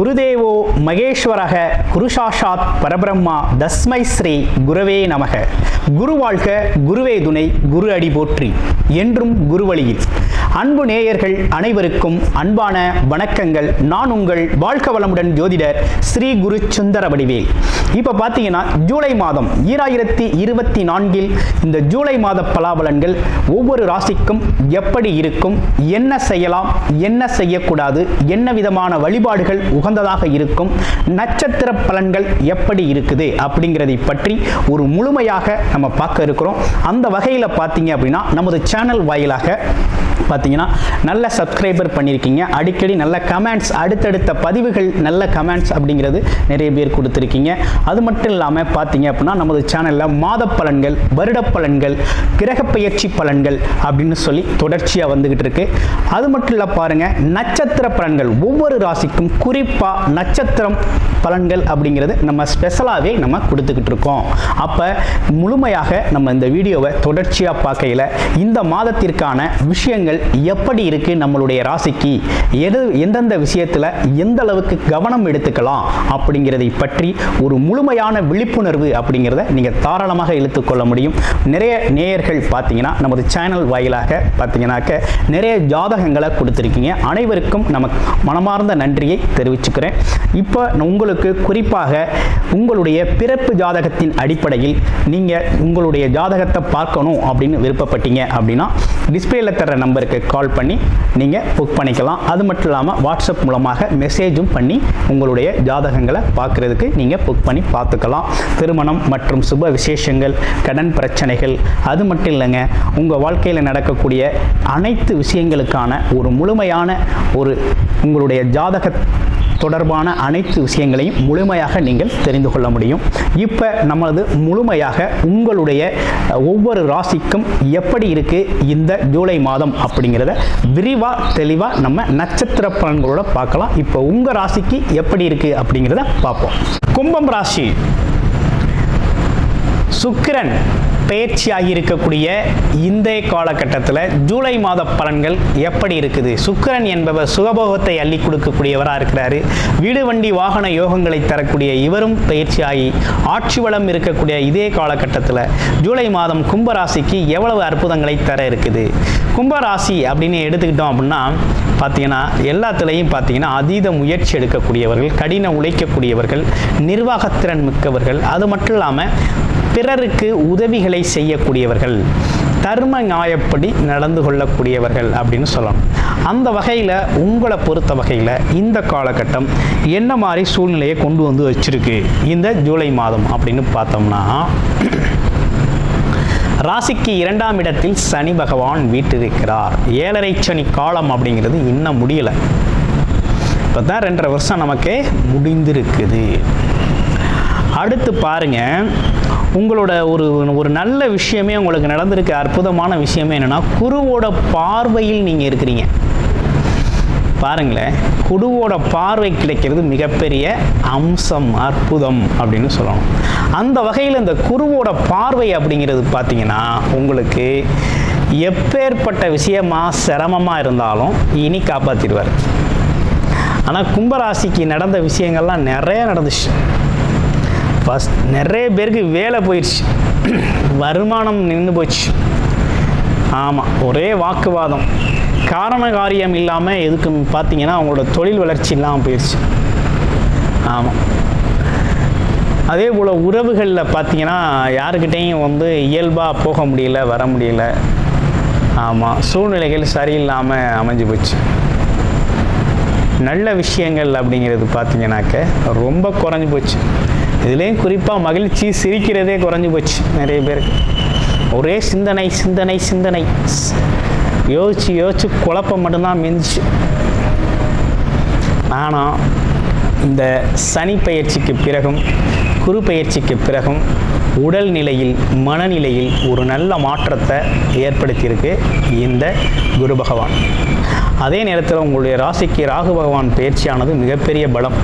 குருதேவோ மகேஸ்வரக குருசாஷாத் பரபிரம்மா தஸ்மை ஸ்ரீ குரவே நமக. குரு வாழ்க, குருவே துணை, குரு அடி போற்றி. என்றும் குருவழியில். அன்பு நேயர்கள் அனைவருக்கும் அன்பான வணக்கங்கள். நான் உங்கள் வாழ்க வளமுடன் ஜோதிடர் ஸ்ரீ குரு சுந்தர வடிவேல். இப்போ பார்த்தீங்கன்னா ஜூலை மாதம் 2024 இந்த ஜூலை மாத பலாபலன்கள் ஒவ்வொரு ராசிக்கும் எப்படி இருக்கும், என்ன செய்யலாம், என்ன செய்யக்கூடாது, என்ன விதமான வழிபாடுகள் உகந்ததாக இருக்கும், நட்சத்திர பலன்கள் எப்படி இருக்குது அப்படிங்கிறதை பற்றி ஒரு முழுமையாக நம்ம பார்க்க இருக்கிறோம். அந்த வகையில் பார்த்தீங்க அப்படின்னா நமது சேனல் வாயிலாக பார்த்தீங்கன்னா நல்ல சப்ஸ்கிரைபர் பண்ணியிருக்கீங்க. அடிக்கடி நல்ல கமெண்ட்ஸ், அடுத்தடுத்த பதிவுகள் நல்ல கமெண்ட்ஸ் அப்படிங்கிறது நிறைய பேர் கொடுத்துருக்கீங்க. அது மட்டும் இல்லாமல் பார்த்தீங்க அப்படின்னா நமது சேனலில் மாத பலன்கள், வருட பலன்கள், கிரக பயிற்சி பலன்கள் அப்படின்னு சொல்லி தொடர்ச்சியாக வந்துகிட்டு இருக்கு. அது மட்டும் இல்லை பாருங்க, நட்சத்திர பலன்கள் ஒவ்வொரு ராசிக்கும் குறிப்பாக நட்சத்திரம் பலன்கள் அப்படிங்கிறது நம்ம ஸ்பெஷலாகவே நம்ம கொடுத்துக்கிட்டு இருக்கோம். அப்போ முழுமையாக நம்ம இந்த வீடியோவை தொடர்ச்சியாக பார்க்கையில் இந்த மாதத்திற்கான விஷயங்கள் எப்படி இருக்கு, நம்மளுடைய ராசிக்கு எந்தெந்த விஷயத்துல எந்த அளவுக்கு கவனம் எடுத்துக்கலாம் அப்படிங்கிறதை பற்றி ஒரு முழுமையான விழிப்புணர்வு அப்படிங்கிறத நீங்க தாராளமாக இழுத்துக்கொள்ள முடியும். நிறைய நேயர்கள் பார்த்தீங்கன்னா நமது சேனல் வாயிலாக பார்த்தீங்கன்னாக்க நிறைய ஜாதகங்களை கொடுத்துருக்கீங்க. அனைவருக்கும் நமக்கு மனமார்ந்த நன்றியை தெரிவிச்சுக்கிறேன். இப்போ உங்களுக்கு குறிப்பாக உங்களுடைய பிறப்பு ஜாதகத்தின் அடிப்படையில் நீங்க உங்களுடைய ஜாதகத்தை பார்க்கணும் அப்படின்னு விருப்பப்பட்டீங்க அப்படின்னா டிஸ்பிளேல தர நம்பருக்கு கால் பண்ணி நீங்கள் புக் பண்ணிக்கலாம். அது மட்டும் இல்லாமல் வாட்ஸ்அப் மூலமாக மெசேஜும் பண்ணி உங்களுடைய ஜாதகங்களை பார்க்குறதுக்கு நீங்கள் புக் பண்ணி பார்த்துக்கலாம். திருமணம் மற்றும் சுப விசேஷங்கள், கடன் பிரச்சனைகள், அது மட்டும் இல்லைங்க, உங்கள் வாழ்க்கையில் நடக்கக்கூடிய அனைத்து விஷயங்களுக்கான ஒரு முழுமையான உங்களுடைய ஜாதக தொடர்பான அனைத்து விஷயங்களையும் முழுமையாக நீங்கள் தெரிந்து கொள்ள முடியும். இப்போ நமது முழுமையாக உங்களுடைய ஒவ்வொரு ராசிக்கும் எப்படி இருக்கு இந்த ஜூலை மாதம் அப்படிங்கிறத விரிவாக தெளிவாக நம்ம நட்சத்திர பலன்களோட பார்க்கலாம். இப்போ உங்கள் ராசிக்கு எப்படி இருக்கு அப்படிங்கிறத பார்ப்போம். கும்பம் ராசி, சுக்கிரன் பயிற்சியாகி இருக்கக்கூடிய இந்த காலகட்டத்தில் ஜூலை மாத பலன்கள் எப்படி இருக்குது? சுக்கிரன் என்பவர் சுகபோகத்தை அள்ளி கொடுக்கக்கூடியவராக இருக்கிறாரு. வீடு வண்டி வாகன யோகங்களை தரக்கூடிய இவரும் பயிற்சியாகி ஆட்சி வளம் இருக்கக்கூடிய இதே காலகட்டத்தில் ஜூலை மாதம் கும்பராசிக்கு எவ்வளவு அற்புதங்களை தர இருக்குது? கும்பராசி அப்படின்னு எடுத்துக்கிட்டோம் அப்படின்னா பார்த்தீங்கன்னா எல்லாத்துலேயும் பார்த்தீங்கன்னா அதீத முயற்சி எடுக்கக்கூடியவர்கள், கடின உழைக்கக்கூடியவர்கள், நிர்வாகத்திறன் மிக்கவர்கள், அது மட்டும் இல்லாமல் பிறருக்கு உதவிகளை செய்யக்கூடியவர்கள், தர்ம நியாயப்படி நடந்து கொள்ளக்கூடியவர்கள் அப்படின்னு சொல்லணும். அந்த வகையில் உங்களை பொறுத்த வகையில் இந்த காலகட்டம் என்ன மாதிரி சூழ்நிலையை கொண்டு வந்து வச்சிருக்கு இந்த ஜூலை மாதம் அப்படின்னு பார்த்தோம்னா, ராசிக்கு 2ஆம் இடத்தில் சனி பகவான் வீற்றிருக்கிறார். 7.5 சனி காலம் அப்படிங்கிறது இன்னும் முடியலை. இப்போ தான் 2.5 வருஷம் நமக்கு முடிந்திருக்குது. அடுத்து பாருங்க, உங்களோட ஒரு நல்ல விஷயமே உங்களுக்கு நடந்திருக்கு. அற்புதமான விஷயமே என்னன்னா, குருவோட பார்வையில் நீங்கள் இருக்கிறீங்க. பாருங்களேன், குருவோட பார்வை கிடைக்கிறது மிகப்பெரிய அம்சம், அற்புதம் அப்படின்னு சொல்லணும். அந்த வகையில் இந்த குருவோட பார்வை அப்படிங்கிறது பார்த்தீங்கன்னா உங்களுக்கு எப்பேற்பட்ட விஷயமா சிரமமாக இருந்தாலும் இனி காப்பாற்றிடுவார். ஆனால் கும்பராசிக்கு நடந்த விஷயங்கள்லாம் நிறைய நடந்துச்சு. ஃபஸ்ட் நிறைய பேருக்கு வேலை போயிடுச்சு, வருமானம் நின்று போச்சு. ஆமாம், ஒரே வாக்குவாதம், காரண காரியம் இல்லாமல் எதுக்குன்னு பார்த்தீங்கன்னா அவங்களோட தொழில் வளர்ச்சி இல்லாமல் போயிடுச்சு. ஆமாம், அதே போல் உறவுகளில் பார்த்தீங்கன்னா யாருக்கிட்டையும் இயல்பாக போக முடியல, வர முடியல. ஆமாம், சூழ்நிலைகள் சரியில்லாமல் அமைஞ்சு போச்சு. நல்ல விஷயங்கள் அப்படிங்கிறது பார்த்தீங்கன்னாக்க ரொம்ப குறைஞ்சி போச்சு. இதுலேயும் குறிப்பாக மகிழ்ச்சி, சிரிக்கிறதே குறைஞ்சி போச்சு. நிறைய பேருக்கு ஒரே சிந்தனை சிந்தனை சிந்தனை, யோசிச்சு யோசிச்சு குழப்பம் மட்டும்தான் மிஞ்சிச்சு. ஆனால் இந்த சனி பயிற்சிக்கு பிறகும் குரு பயிற்சிக்கு பிறகும் உடல் நிலையில், மனநிலையில் ஒரு நல்ல மாற்றத்தை ஏற்படுத்தியிருக்கு இந்த குரு பகவான். அதே நேரத்தில் உங்களுடைய ராசிக்கு ராகு பகவான் பயிற்சியானது மிகப்பெரிய பலம்.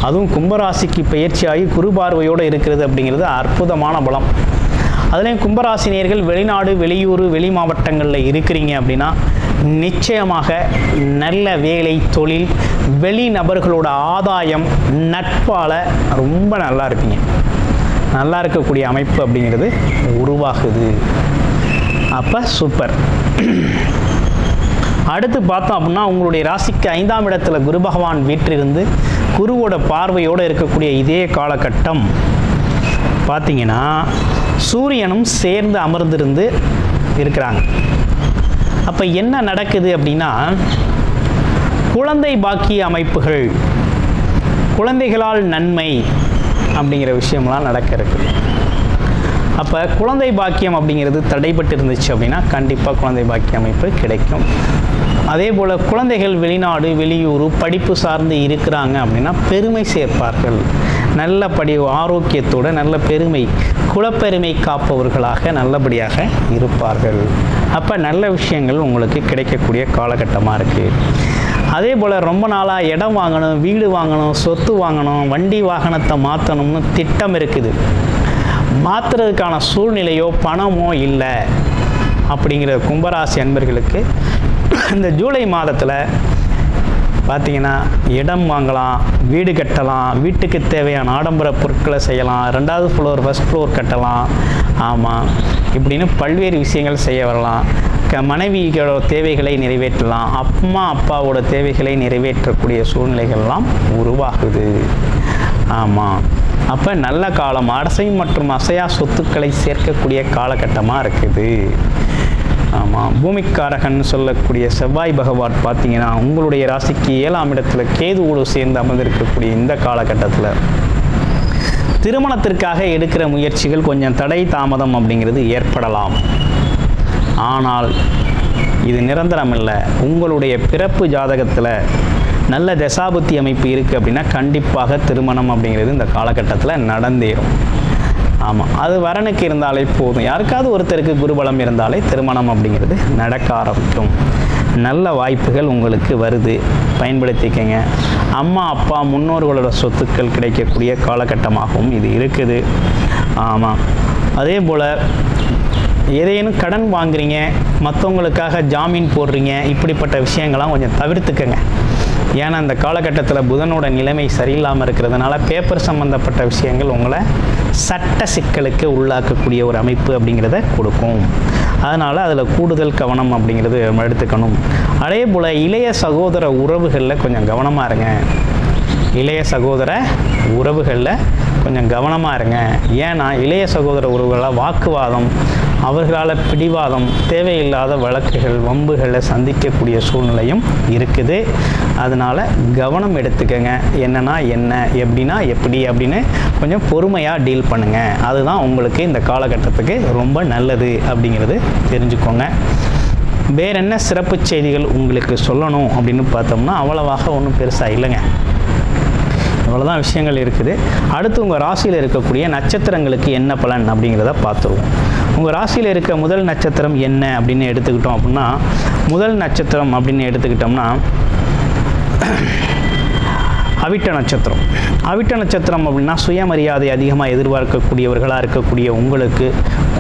அதுவும் கும்பராசிக்கு பயிற்சியாகி குரு பார்வையோடு இருக்கிறது அப்படிங்கிறது அற்புதமான பலம். அதுலேயும் கும்பராசினியர்கள் வெளிநாடு, வெளியூர், வெளி மாவட்டங்களில் இருக்கிறீங்க அப்படின்னா நிச்சயமாக நல்ல வேலை, தொழில், வெளி நபர்களோட ஆதாயம், நட்பால் ரொம்ப நல்லா இருப்பீங்க. நல்லா இருக்கக்கூடிய அமைப்பு அப்படிங்கிறது உருவாகுது. அப்போ சூப்பர். அடுத்து பார்த்தோம் அப்படின்னா, உங்களுடைய ராசிக்கு 5ஆம் இடத்துல குரு பகவான் வீற்றிருந்து குருவோட பார்வையோடு இருக்கக்கூடிய இதே காலகட்டம் பார்த்தீங்கன்னா சூரியனும் சேர்ந்து அமர்ந்திருந்து இருக்கிறாங்க. அப்போ என்ன நடக்குது அப்படின்னா, குழந்தை பாக்கிய அமைப்புகள், குழந்தைகளால் நன்மை அப்படிங்கிற விஷயம்லாம் நடக்க இருக்குது. அப்போ குழந்தை பாக்கியம் அப்படிங்கிறது தடைபட்டு இருந்துச்சு அப்படின்னா கண்டிப்பாக குழந்தை பாக்கிய அமைப்பு கிடைக்கும். அதே போல் குழந்தைகள் வெளிநாடு, வெளியூர் படிப்பு சார்ந்து இருக்கிறாங்க அப்படின்னா பெருமை சேர்ப்பார்கள். நல்ல ஆரோக்கியத்தோடு நல்ல பெருமை, குலப்பெருமை காப்பவர்களாக நல்லபடியாக இருப்பார்கள். அப்போ நல்ல விஷயங்கள் உங்களுக்கு கிடைக்கக்கூடிய காலகட்டமாக இருக்குது. அதே போல் ரொம்ப நாளாக இடம் வாங்கணும், வீடு வாங்கணும், சொத்து வாங்கணும், வண்டி வாகனத்தை மாற்றணும்னு திட்டம் இருக்குது. மாற்றுறதுக்கான சூழ்நிலையோ பணமோ இல்லை அப்படிங்கிற கும்பராசி அன்பர்களுக்கு இந்த ஜூலை மாதத்தில் பார்த்தீங்கன்னா இடம் வாங்கலாம், வீடு கட்டலாம், வீட்டுக்கு தேவையான ஆடம்பர பொருட்களை செய்யலாம், 2வது ஃப்ளோர், 1st ஃப்ளோர் கட்டலாம். ஆமாம், இப்படின்னு பல்வேறு விஷயங்கள் செய்ய வரலாம். மனைவியோட தேவைகளை நிறைவேற்றலாம், அம்மா அப்பாவோட தேவைகளை நிறைவேற்றக்கூடிய சூழ்நிலைகள்லாம் உருவாகுது. ஆமாம், அப்போ நல்ல காலம். அரசையும் மற்றும் அசையா சொத்துக்களை சேர்க்கக்கூடிய காலகட்டமாக இருக்குது. ஆமாம், பூமிக்காரகன் சொல்லக்கூடிய செவ்வாய் பகவான் பார்த்தீங்கன்னா உங்களுடைய ராசிக்கு 7ஆம் இடத்துல கேதுவோடு சேர்ந்து அமர்ந்திருக்கக்கூடிய இந்த காலகட்டத்தில் திருமணத்திற்காக எடுக்கிற முயற்சிகள் கொஞ்சம் தடை தாமதம் அப்படிங்கிறது ஏற்படலாம். ஆனால் இது நிரந்தரம் இல்லை. உங்களுடைய பிறப்பு ஜாதகத்தில் நல்ல தசாபுத்தி அமைப்பு இருக்குது அப்படின்னா கண்டிப்பாக திருமணம் அப்படிங்கிறது இந்த காலகட்டத்தில் நடந்தேறும். ஆமாம், அது வரனுக்கு இருந்தாலே போதும். யாருக்காவது ஒருத்தருக்கு குருபலம் இருந்தாலே திருமணம் அப்படிங்கிறது நடக்க ஆரம்பிக்கும். நல்ல வாய்ப்புகள் உங்களுக்கு வருது, பயன்படுத்திக்கங்க. அம்மா அப்பா முன்னோர்களோட சொத்துக்கள் கிடைக்கக்கூடிய காலகட்டமாகவும் இது இருக்குது. ஆமாம், அதே போல் ஏதேனும் கடன் வாங்குறீங்க, மற்றவங்களுக்காக ஜாமீன் போடுறீங்க, இப்படிப்பட்ட விஷயங்கள்லாம் கொஞ்சம் தவிர்த்துக்கங்க. ஏன்னா இந்த காலகட்டத்தில் புதனோட நிலைமை சரியில்லாமல் இருக்கிறதுனால பேப்பர் சம்மந்தப்பட்ட விஷயங்கள் உங்களை சட்ட சிக்கலுக்கு உள்ளாக்கக்கூடிய ஒரு அமைப்பு அப்படிங்கிறத கொடுக்கும். அதனால் அதில் கூடுதல் கவனம் அப்படிங்கிறது எடுத்துக்கணும். அதே போல் இளைய சகோதர உறவுகளில் கொஞ்சம் கவனமாக இருங்க. இளைய சகோதர உறவுகளில் கொஞ்சம் கவனமாக இருங்க. ஏன்னா இளைய சகோதர உறவுகளால் வாக்குவாதம், அவர்களால் பிடிவாதம், தேவையில்லாத வழக்குகள், வம்புகளை சந்திக்கக்கூடிய சூழ்நிலையும் இருக்குது. அதனால் கவனம் எடுத்துக்கங்க. என்னன்னா என்ன, எப்படின்னா எப்படி அப்படின்னு கொஞ்சம் பொறுமையாக டீல் பண்ணுங்கள். அதுதான் உங்களுக்கு இந்த காலகட்டத்துக்கு ரொம்ப நல்லது அப்படிங்கிறது தெரிஞ்சுக்கோங்க. வேறு என்ன சிறப்பு செய்திகள் உங்களுக்கு சொல்லணும் அப்படின்னு பார்த்தோம்னா அவ்வளவாக ஒன்றும் பெருசாக இல்லைங்க. இவ்வளோதான் விஷயங்கள் இருக்குது. அடுத்து உங்கள் ராசியில் இருக்கக்கூடிய நட்சத்திரங்களுக்கு என்ன பலன் அப்படிங்கிறத பார்த்துருவோம். உங்கள் ராசியில் இருக்க முதல் நட்சத்திரம் என்ன அப்படின்னு எடுத்துக்கிட்டோம் அப்படின்னா, முதல் நட்சத்திரம் அப்படின்னு எடுத்துக்கிட்டோம்னா அவிட்ட நட்சத்திரம். அவிட்ட நட்சத்திரம் அப்படின்னா சுயமரியாதை அதிகமாக எதிர்பார்க்கக்கூடியவர்களாக இருக்கக்கூடிய உங்களுக்கு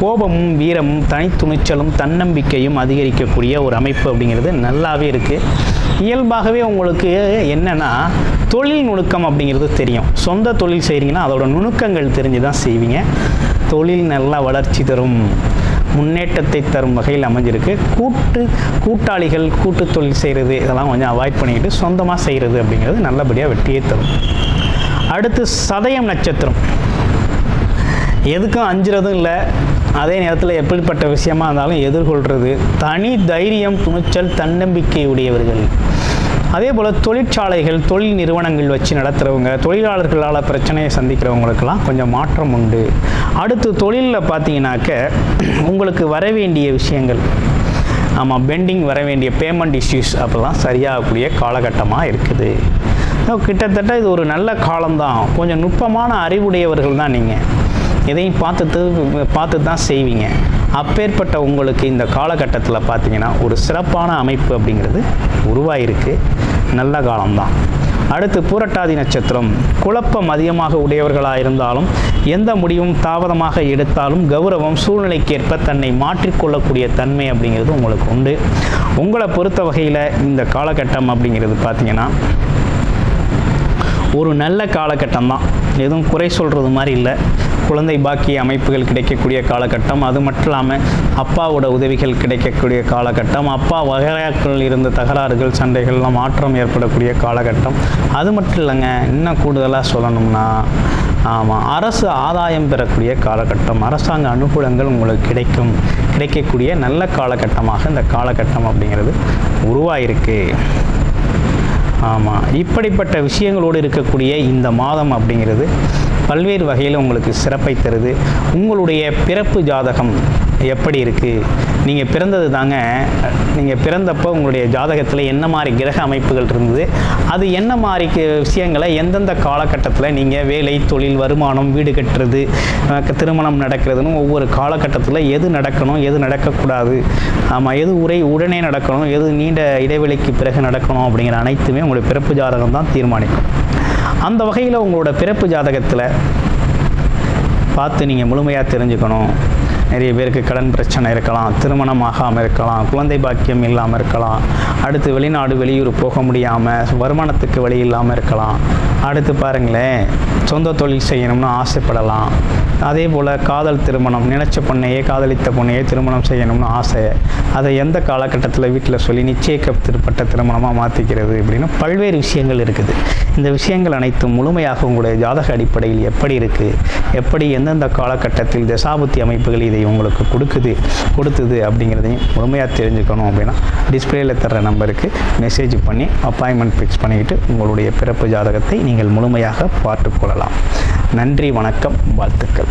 கோபமும் வீரமும் தனித்துணிச்சலும் தன்னம்பிக்கையும் அதிகரிக்கக்கூடிய ஒரு அமைப்பு அப்படிங்கிறது நல்லாவே இருக்குது. இயல்பாகவே உங்களுக்கு என்னென்னா தொழில் நுணுக்கம் அப்படிங்கிறது தெரியும். சொந்த தொழில் செய்கிறீங்கன்னா அதோட நுணுக்கங்கள் தெரிஞ்சு தான் செய்வீங்க. தொழில் நல்லா வளர்ச்சி தரும், முன்னேற்றத்தை தரும் வகையில் அமைஞ்சிருக்கு. கூட்டாளிகள் கூட்டு தொழில் செய்கிறது இதெல்லாம் கொஞ்சம் அவாய்ட் பண்ணிக்கிட்டு சொந்தமாக செய்கிறது அப்படிங்கிறது நல்லபடியாக வெற்றியை தரும். அடுத்து சதயம் நட்சத்திரம். எதுக்கும் அஞ்சுறதும் இல்லை, அதே நேரத்தில் எப்படிப்பட்ட விஷயமா இருந்தாலும் எதிர்கொள்கிறது. தனி தைரியம், துணிச்சல், தன்னம்பிக்கை உடையவர்கள். அதே போல் தொழிற்சாலைகள், தொழில் நிறுவனங்கள் வச்சு நடத்துகிறவங்க, தொழிலாளர்களால் பிரச்சனையை சந்திக்கிறவங்களுக்கெல்லாம் கொஞ்சம் மாற்றம் உண்டு. அடுத்து தொழிலில் பார்த்தீங்கன்னாக்க உங்களுக்கு வர வேண்டிய விஷயங்கள், ஆமாம், பெண்டிங் வர வேண்டிய பேமெண்ட் இஷ்யூஸ் அப்போல்லாம் சரியாகக்கூடிய காலகட்டமாக இருக்குது. கிட்டத்தட்ட இது ஒரு நல்ல காலம்தான். கொஞ்சம் நுட்பமான அறிவுடையவர்கள் தான் நீங்கள். எதையும் பார்த்து தான் செய்வீங்க. அப்பேற்பட்ட உங்களுக்கு இந்த காலகட்டத்தில் பார்த்தீங்கன்னா ஒரு சிறப்பான அமைப்பு அப்படிங்கிறது உருவாயிருக்கு. நல்ல காலம்தான். கொஞ்சம் நுட்பமான அறிவுடையவர்கள் தான் நீங்கள். எதையும் பார்த்து தான் செய்வீங்க. அப்பேற்பட்ட உங்களுக்கு இந்த காலகட்டத்தில் பார்த்தீங்கன்னா ஒரு சிறப்பான அமைப்பு அப்படிங்கிறது உருவாயிருக்கு. நல்ல காலம்தான். அடுத்து பூரட்டாதி நட்சத்திரம். குழப்பம் அதிகமாக உடையவர்களாக இருந்தாலும் எந்த முடிவும் தாமதமாக எடுத்தாலும் கௌரவம் சூழ்நிலைக்கேற்ப தன்னை மாற்றிக்கொள்ளக்கூடிய தன்மை அப்படிங்கிறது உங்களுக்கு உண்டு. உங்களை பொறுத்த வகையில் இந்த காலகட்டம் அப்படிங்கிறது பார்த்தீங்கன்னா ஒரு நல்ல காலகட்டம் தான், எதுவும் குறை சொல்கிறது மாதிரி இல்லை. குழந்தை பாக்கிய அமைப்புகள் கிடைக்கக்கூடிய காலகட்டம், அது மட்டும் இல்லாமல் அப்பாவோட உதவிகள் கிடைக்கக்கூடிய காலகட்டம், அப்பா வகையாக்கள் இருந்த தகராறுகள் சண்டைகள்லாம் மாற்றம் ஏற்படக்கூடிய காலகட்டம். அது மட்டும் இல்லைங்க, இன்னும் கூடுதலாக சொல்லணும்னா ஆமாம், அரசு ஆதாயம் பெறக்கூடிய காலகட்டம், அரசாங்க அனுகூலங்கள் உங்களுக்கு கிடைக்கக்கூடிய நல்ல காலகட்டமாக இந்த காலகட்டம் அப்படிங்கிறது உருவாயிருக்கு. ஆமாம், இப்படிப்பட்ட விஷயங்களோடு இருக்கக்கூடிய இந்த மாதம் அப்படிங்கிறது பல்வேறு வகையில் உங்களுக்கு சிறப்பை தருது. உங்களுடைய பிறப்பு ஜாதகம் எப்படி இருக்குது, நீங்கள் பிறந்தது தாங்க, நீங்கள் பிறந்தப்போ உங்களுடைய ஜாதகத்தில் என்ன மாதிரி கிரக அமைப்புகள் இருந்தது, அது என்ன மாதிரி விஷயங்களை எந்தெந்த காலகட்டத்தில் நீங்கள் வேலை, தொழில், வருமானம், வீடு கட்டுறது, திருமணம் நடக்கிறதுன்னு ஒவ்வொரு காலகட்டத்தில் எது நடக்கணும், எது நடக்கக்கூடாது, ஆமாம், எது உடனே நடக்கணும், எது நீண்ட இடைவெளிக்கு பிறகு நடக்கணும் அப்படிங்கிற அனைத்துமே உங்களுடைய பிறப்பு ஜாதகம் தான் தீர்மானிக்கும். அந்த வகையில் உங்களோட பிறப்பு ஜாதகத்தில் பார்த்து நீங்கள் முழுமையாக தெரிஞ்சுக்கணும். நிறைய பேருக்கு கடன் பிரச்சனை இருக்கலாம், திருமணம் ஆகாமல் இருக்கலாம், குழந்தை பாக்கியம் இல்லாமல் இருக்கலாம், அடுத்து வெளிநாடு வெளியூர் போக முடியாமல் வருமானத்துக்கு வழி இல்லாமல் இருக்கலாம். அடுத்து பாருங்களேன், சொந்த தொழில் செய்யணும்னு ஆசைப்படலாம். அதே போல் காதல் திருமணம், நினச்ச பொண்ணையே காதலித்த பொண்ணையே திருமணம் செய்யணும்னு ஆசை, அதை எந்த காலகட்டத்தில் வீட்டில் சொல்லி நிச்சயிக்கப்பட்ட திருமணமாக மாற்றிக்கிறது அப்படின்னு பல்வேறு விஷயங்கள் இருக்குது. இந்த விஷயங்கள் அனைத்தும் முழுமையாக உங்களுடைய ஜாதக அடிப்படையில் எப்படி இருக்குது, எப்படி எந்தெந்த காலகட்டத்தில் தசாபுத்தி அமைப்புகள் இதை உங்களுக்கு கொடுத்தது அப்படிங்கிறதையும் முழுமையாக தெரிஞ்சுக்கணும் அப்படின்னா டிஸ்பிளேயில் தர்ற நம்பருக்கு மெசேஜ் பண்ணி அப்பாயின்மெண்ட் ஃபிக்ஸ் பண்ணிக்கிட்டு உங்களுடைய பிறப்பு ஜாதகத்தை நீங்கள் முழுமையாக பார்த்து கொள்ளலாம். நன்றி, வணக்கம், வாழ்த்துக்கள்.